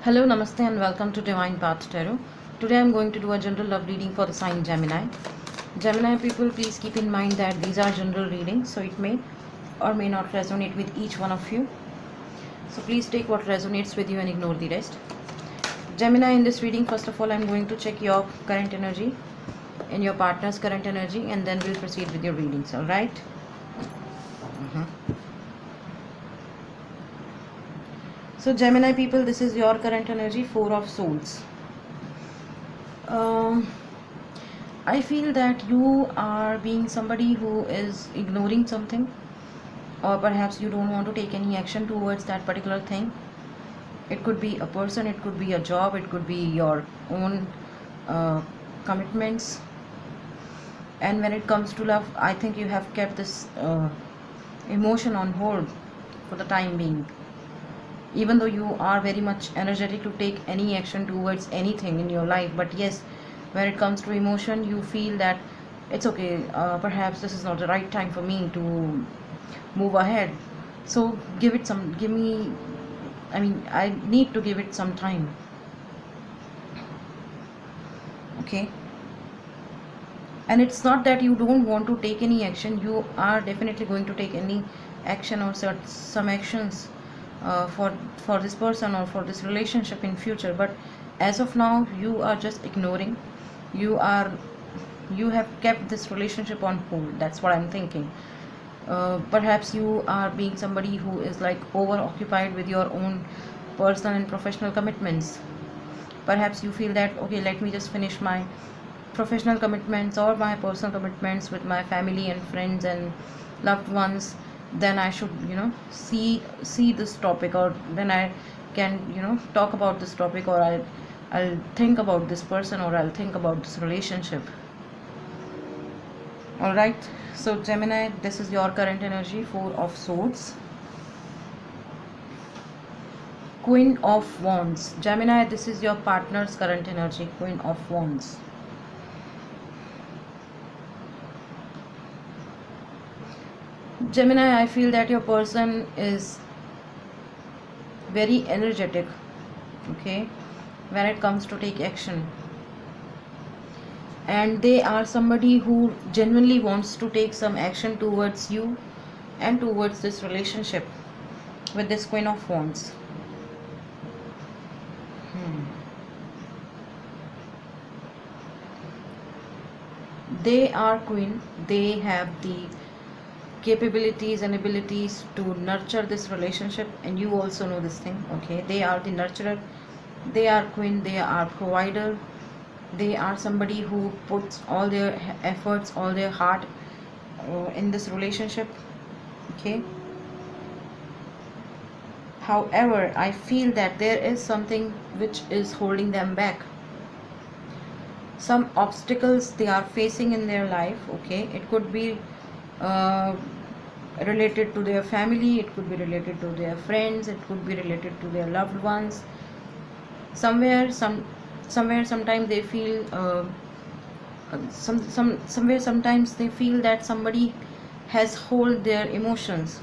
Hello, Namaste, and welcome to Divine Path Tarot. Today I'm going to do a general love reading for the sign Gemini. Gemini people, please keep in mind that these are general readings, so it may or may not resonate with each one of you. So please take what resonates with you and ignore the rest. Gemini, in this reading, first of all, I'm going to check your current energy and your partner's current energy, and then we'll proceed with your readings, alright? So Gemini people, this is your current energy, Four of Swords. I feel that you are being somebody who is ignoring something, or perhaps you don't want to take any action towards that particular thing. It could be a person, it could be a job, it could be your own commitments. And when it comes to love, I think you have kept this emotion on hold for the time being. Even though you are very much energetic to take any action towards anything in your life, but yes, when it comes to emotion, you feel that it's okay, perhaps this is not the right time for me to move ahead. So I need to give it some time. Okay, and it's not that you don't want to take any action. You are definitely going to take any action or some actions for this person or for this relationship in future, but as of now you are just ignoring. You have kept this relationship on hold. That's what I'm thinking. Perhaps you are being somebody who is like over occupied with your own personal and professional commitments. Perhaps you feel that, okay, let me just finish my professional commitments or my personal commitments with my family and friends and loved ones, then I should see this topic, or then I can talk about this topic, or I'll think about this person, or I'll think about this relationship. Alright, so Gemini, this is your current energy, Four of Swords, Queen of Wands. Gemini, this is your partner's current energy, Queen of Wands. Gemini, I feel that your person is very energetic, okay, when it comes to take action, and they are somebody who genuinely wants to take some action towards you and towards this relationship with this Queen of Wands. They are queen. They have the capabilities and abilities to nurture this relationship, and you also know this thing, okay? They are the nurturer, they are queen, they are provider, they are somebody who puts all their efforts, all their heart in this relationship, okay? However, I feel that there is something which is holding them back, some obstacles they are facing in their life, okay? It could be related to their family, it could be related to their friends, it could be related to their loved ones. Somewhere sometimes they feel sometimes they feel that somebody has hold their emotions,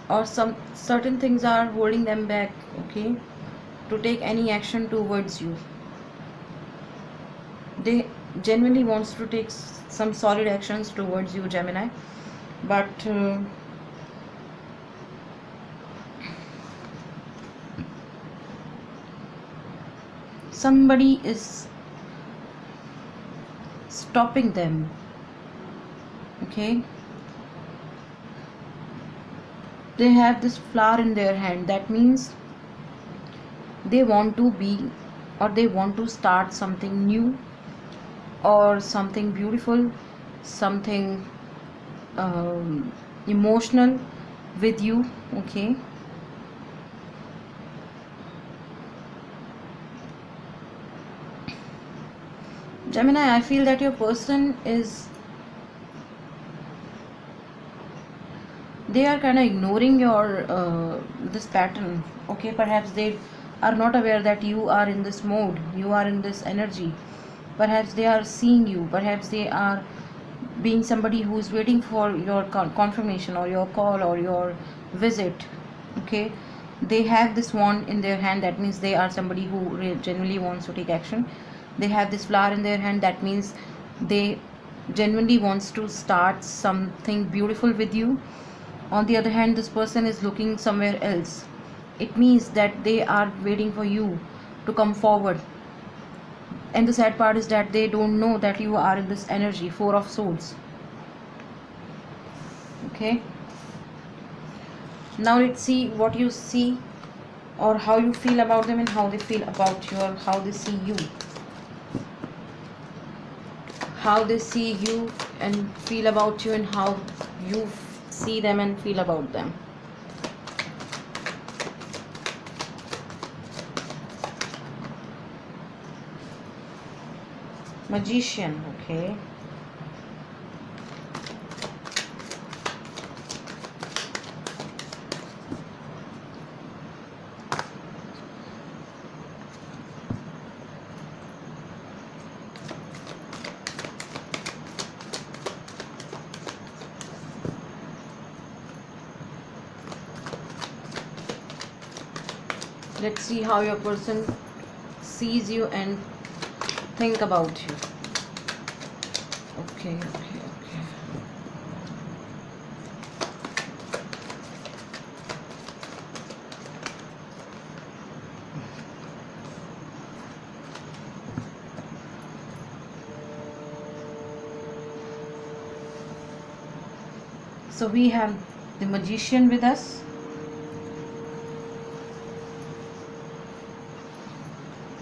or some certain things are holding them back, okay, to take any action towards you. They genuinely wants to take some solid actions towards you, Gemini, but somebody is stopping them, okay? They have this flower in their hand. That means they want to be, or they want to start something new, or something beautiful, something emotional with you, okay? Gemini, I feel that your person is, they are kind of ignoring your this pattern, okay? Perhaps they are not aware that you are in this mode, you are in this energy. Perhaps they are seeing you, perhaps they are being somebody who is waiting for your confirmation or your call or your visit, okay? They have this wand in their hand, that means they are somebody who genuinely wants to take action. They have this flower in their hand, that means they genuinely wants to start something beautiful with you. On the other hand, this person is looking somewhere else. It means that they are waiting for you to come forward. And the sad part is that they don't know that you are in this energy, Four of Swords. Okay, now let's see what you see, or how you feel about them, and how they feel about you, or how they see you. How they see you and feel about you, and how you see them and feel about them. Magician, okay. Let's see how your person sees you and think about you. Okay. So we have the Magician with us.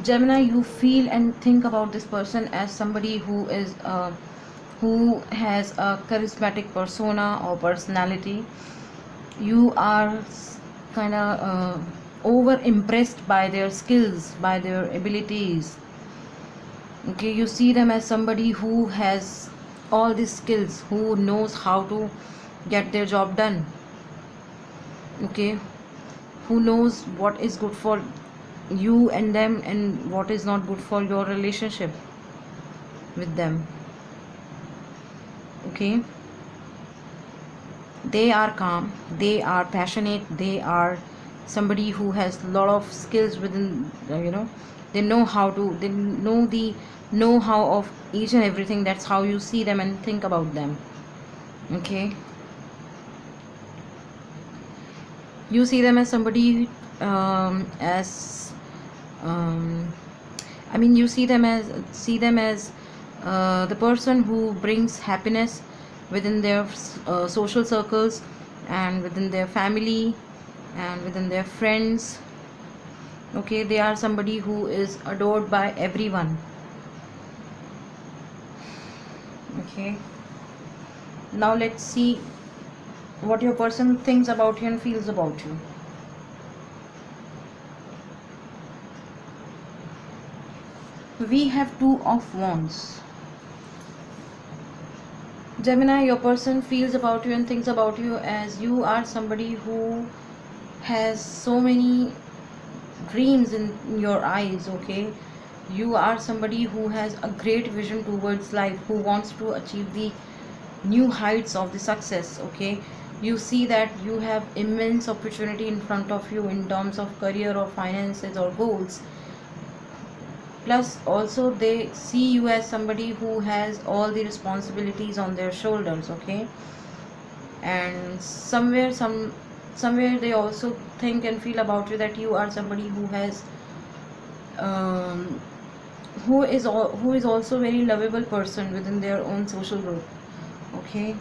Gemini, you feel and think about this person as somebody who has a charismatic persona or personality. You are kind of over impressed by their skills, by their abilities. Okay, you see them as somebody who has all these skills, who knows how to get their job done. Okay, who knows what is good for you and them, and what is not good for your relationship with them. Okay, they are calm, they are passionate, they are somebody who has a lot of skills within, they know they know the know-how of each and everything. That's how you see them and think about them. Okay, you see them as somebody you see them as the person who brings happiness within their social circles, and within their family, and within their friends. Okay, they are somebody who is adored by everyone. Okay, now let's see what your person thinks about you and feels about you. We have Two of Wands. Gemini, your person feels about you and thinks about you as you are somebody who has so many dreams in your eyes. Okay, you are somebody who has a great vision towards life, who wants to achieve the new heights of the success. Okay, you see that you have immense opportunity in front of you in terms of career or finances or goals. Plus also they see you as somebody who has all the responsibilities on their shoulders. Okay, and somewhere they also think and feel about you that you are somebody who has who is also very lovable person within their own social group. Okay,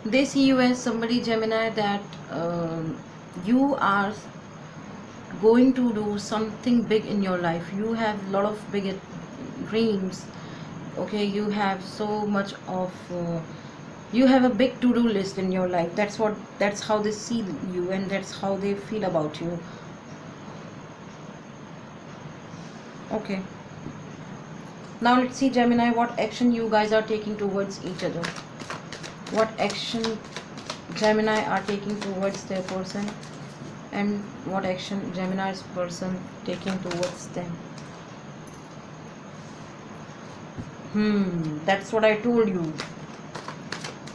they see you as somebody, Gemini, that you are going to do something big in your life. You have a lot of big dreams. Okay, you have so much of you have a big to-do list in your life. That's how they see you, and that's how they feel about you. Okay, now let's see, Gemini, what action you guys are taking towards each other. What action Gemini are taking towards their person, and what action Gemini's person taking towards them. That's what I told you.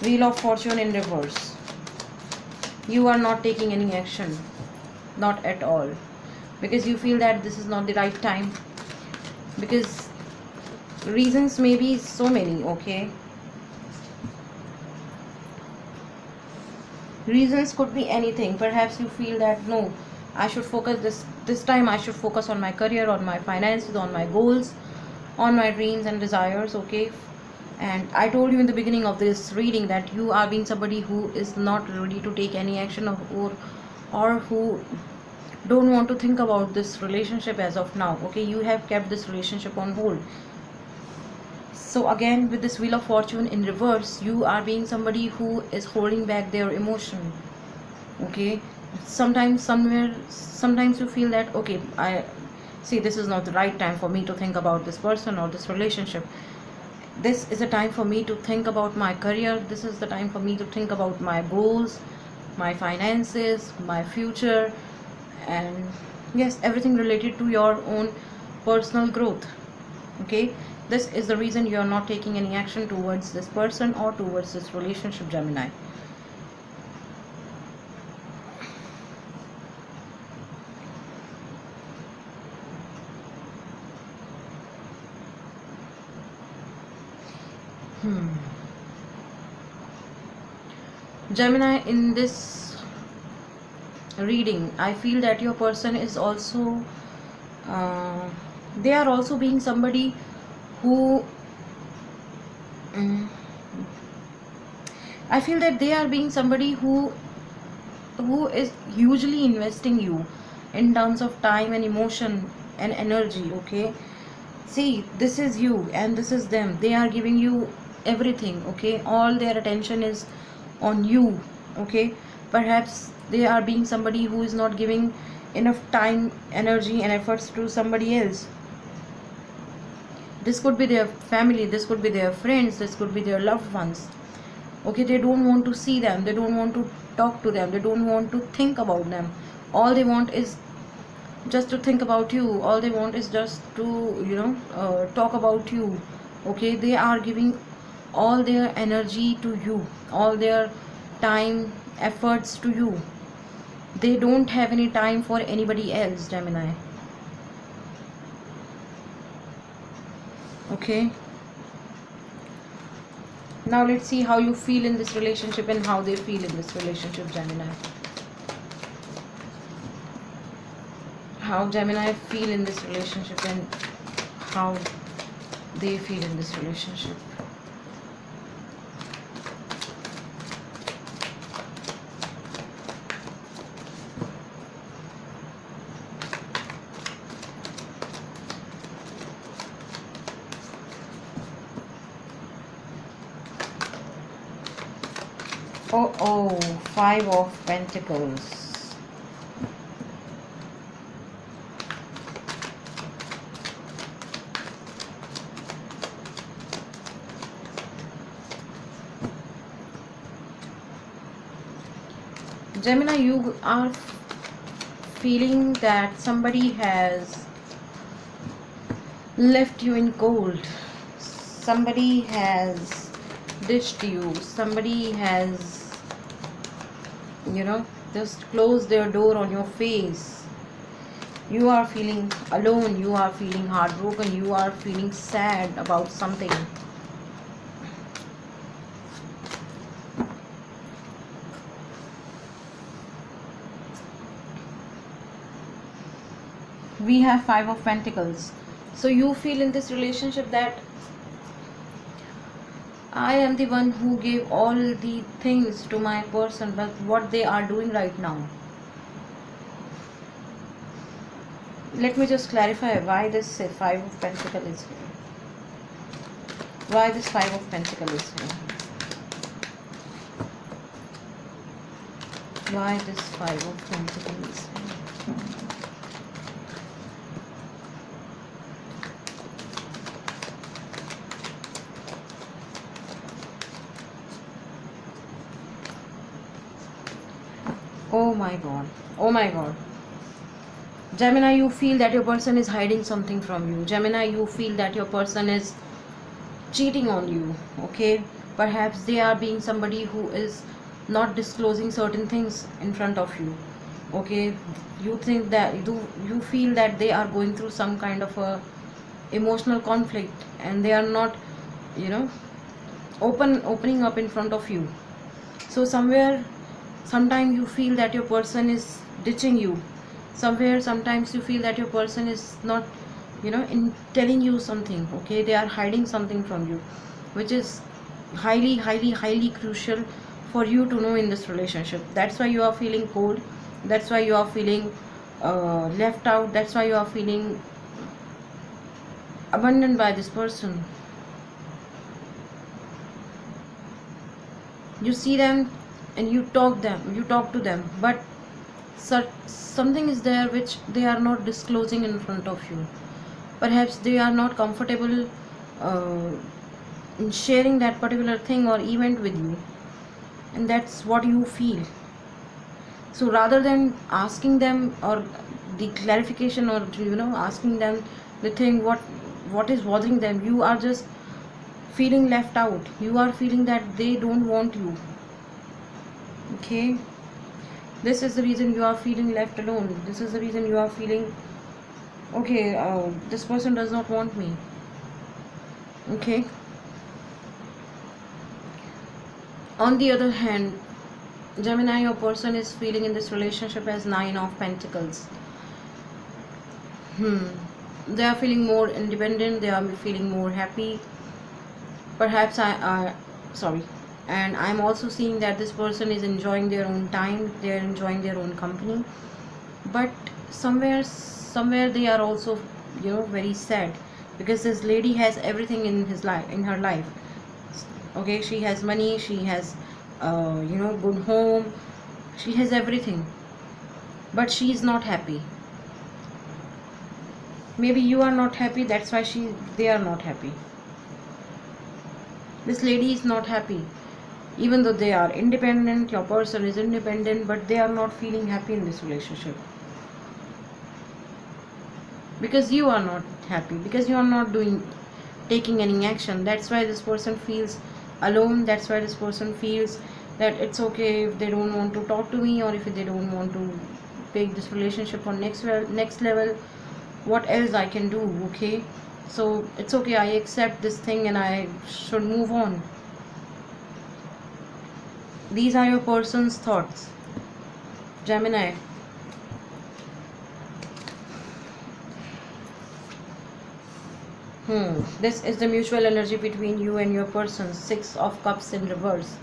Wheel of Fortune in reverse. You are not taking any action. Not at all. Because you feel that this is not the right time. Because reasons may be so many, okay? Reasons could be anything. Perhaps you feel that no, I should focus this time. I should focus on my career, on my finances, on my goals, on my dreams and desires, okay? And I told you in the beginning of this reading that you are being somebody who is not ready to take any action, or who don't want to think about this relationship as of now, okay? You have kept this relationship on hold. So again, with this Wheel of Fortune in reverse, you are being somebody who is holding back their emotion, okay? Sometimes you feel that okay, I see this is not the right time for me to think about this person or this relationship. This is a time for me to think about my career. This is the time for me to think about my goals, my finances, my future, and yes, everything related to your own personal growth, okay? This is the reason you are not taking any action towards this person or towards this relationship, Gemini. Gemini, in this reading, I feel that your person is also they are also being somebody who I feel that they are being somebody who is hugely investing you in terms of time and emotion and energy, okay? See, this is you and this is them. They are giving you everything, okay? All their attention is on you, okay? Perhaps they are being somebody who is not giving enough time, energy and efforts to somebody else. This could be their family, this could be their friends, this could be their loved ones, okay? They don't want to see them, they don't want to talk to them, they don't want to think about them. All they want is just to think about you. All they want is just to talk about you, okay? They are giving all their energy to you, all their time, efforts to you. They don't have any time for anybody else, Gemini, okay? Now let's see how you feel in this relationship and how they feel in this relationship, Gemini. How Gemini feel in this relationship and how they feel in this relationship. Oh, Five of Pentacles. Gemini, you are feeling that somebody has left you in cold. Somebody has ditched you. Somebody has just close their door on your face. You are feeling alone, you are feeling heartbroken, you are feeling sad about something. We have Five of Pentacles. So you feel in this relationship that I am the one who gave all the things to my person, but what they are doing right now. Let me just clarify why this Five of Pentacles is here. Why this Five of Pentacles is here. Why this Five of Pentacles is here. Oh my god. Oh my god. Gemini, you feel that your person is hiding something from you. Gemini, you feel that your person is cheating on you. Okay, perhaps they are being somebody who is not disclosing certain things in front of you. Okay, you think that you feel that they are going through some kind of a emotional conflict, and they are not, you know, opening up in front of you. So somewhere, sometimes you feel that your person is ditching you. Somewhere, sometimes you feel that your person is not, in telling you something. Okay, they are hiding something from you, which is highly, highly, highly crucial for you to know in this relationship. That's why you are feeling cold. That's why you are feeling left out. That's why you are feeling abandoned by this person. You see them and you talk to them, but something is there which they are not disclosing in front of you. Perhaps they are not comfortable uh, in sharing that particular thing or event with you, and that's what you feel. So rather than asking them or the clarification, or asking them the thing what is bothering them, you are just feeling left out. You are feeling that they don't want you. Okay, this is the reason you are feeling left alone. This is the reason you are feeling, okay, this person does not want me. Okay, on the other hand, Gemini, your person is feeling in this relationship as Nine of Pentacles. They are feeling more independent. They are feeling more happy. Perhaps sorry, and I'm also seeing that this person is enjoying their own time. They are enjoying their own company, but somewhere they are also, very sad, because this lady has everything in her life. Okay, she has money, she has good home, she has everything, but she is not happy. Maybe you are not happy, that's why they are not happy. This lady is not happy. Even though they are independent, your person is independent, but they are not feeling happy in this relationship, because you are not happy, because you are not taking any action. That's why this person feels alone. That's why this person feels that it's okay if they don't want to talk to me, or if they don't want to take this relationship on next level. What else I can do? Okay, so it's okay, I accept this thing and I should move on. These are your person's thoughts, Gemini. This is the mutual energy between you and your person. Six of Cups in reverse.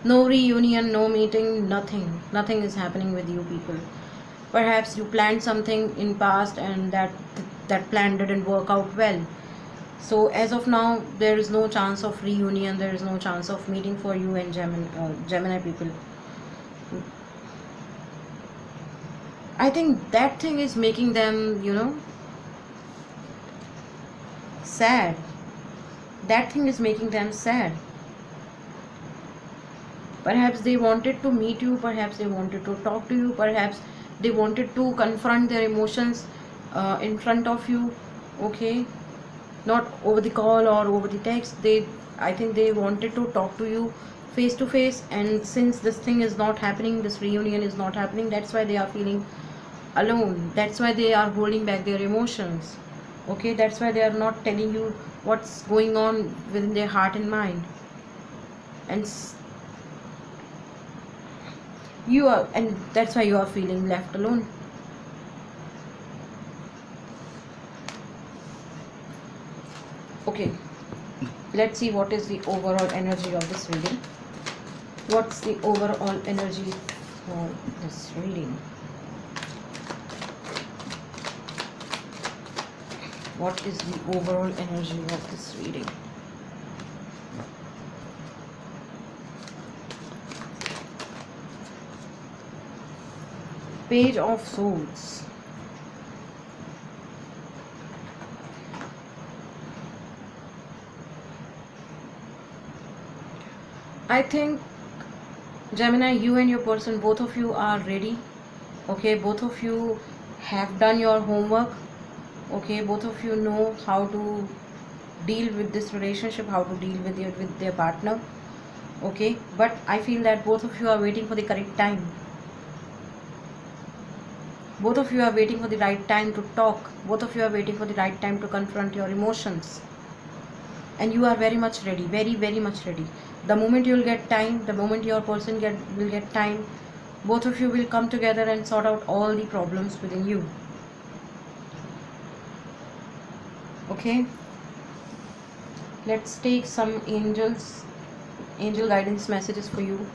No reunion, no meeting, nothing. Nothing is happening with you people. Perhaps you planned something in past and that plan didn't work out well. So as of now, there is no chance of reunion. There is no chance of meeting for you and Gemini people. I think that thing is making them, sad. That thing is making them sad. Perhaps they wanted to meet you, perhaps they wanted to talk to you, perhaps they wanted to confront their emotions in front of you. Okay, not over the call or over the text. I think they wanted to talk to you face to face, and since this thing is not happening, this reunion is not happening, that's why they are feeling alone. That's why they are holding back their emotions. Okay, that's why they are not telling you what's going on within their heart and mind. And that's why you are feeling left alone. Okay, let's see what is the overall energy of this reading. What's the overall energy for this reading? What is the overall energy of this reading? Page of Swords. I think, Gemini, you and your person, both of you are ready. Okay, both of you have done your homework. Okay, both of you know how to deal with this relationship, how to deal with their partner. Okay, but I feel that both of you are waiting for the correct time. Both of you are waiting for the right time to talk. Both of you are waiting for the right time to confront your emotions. And you are very much ready, very much ready. The moment you will get time, the moment your person will get time, both of you will come together and sort out all the problems within you. Okay, let's take some angel guidance messages for you.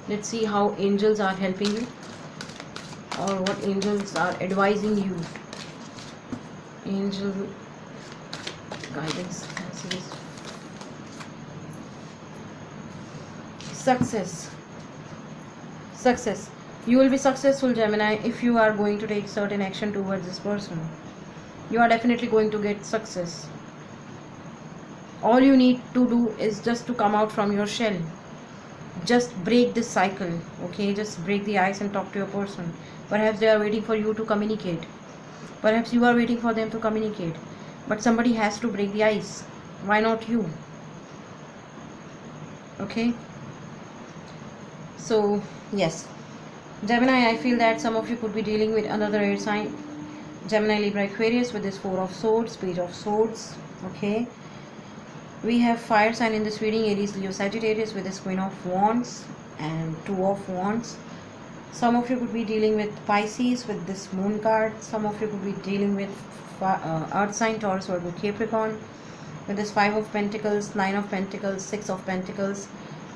Let's see how angels are helping you, or what angels are advising you. Angel guidance messages. Success. You will be successful, Gemini, if you are going to take certain action towards this person. You are definitely going to get success. All you need to do is just to come out from your shell. Just break this cycle. Okay, just break the ice and talk to your person. Perhaps they are waiting for you to communicate. Perhaps you are waiting for them to communicate. But somebody has to break the ice. Why not you? Okay, so yes, Gemini, I feel that some of you could be dealing with another air sign, Gemini, Libra, Aquarius, with this 4 of Swords, Page of Swords. Okay, we have fire sign in this reading, Aries, Leo, Sagittarius, with this Queen of Wands and 2 of Wands. Some of you could be dealing with Pisces with this Moon card. Some of you could be dealing with Earth sign, Taurus, Virgo, Capricorn, with this 5 of Pentacles, 9 of Pentacles, 6 of Pentacles.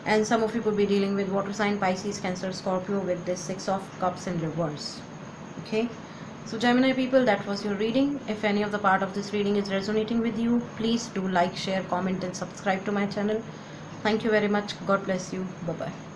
And some of you could be dealing with water sign, Pisces, Cancer, Scorpio, with this 6 of Cups in reverse. Okay, so Gemini people, that was your reading. If any of the part of this reading is resonating with you, please do like, share, comment and subscribe to my channel. Thank you very much. God bless you. Bye bye.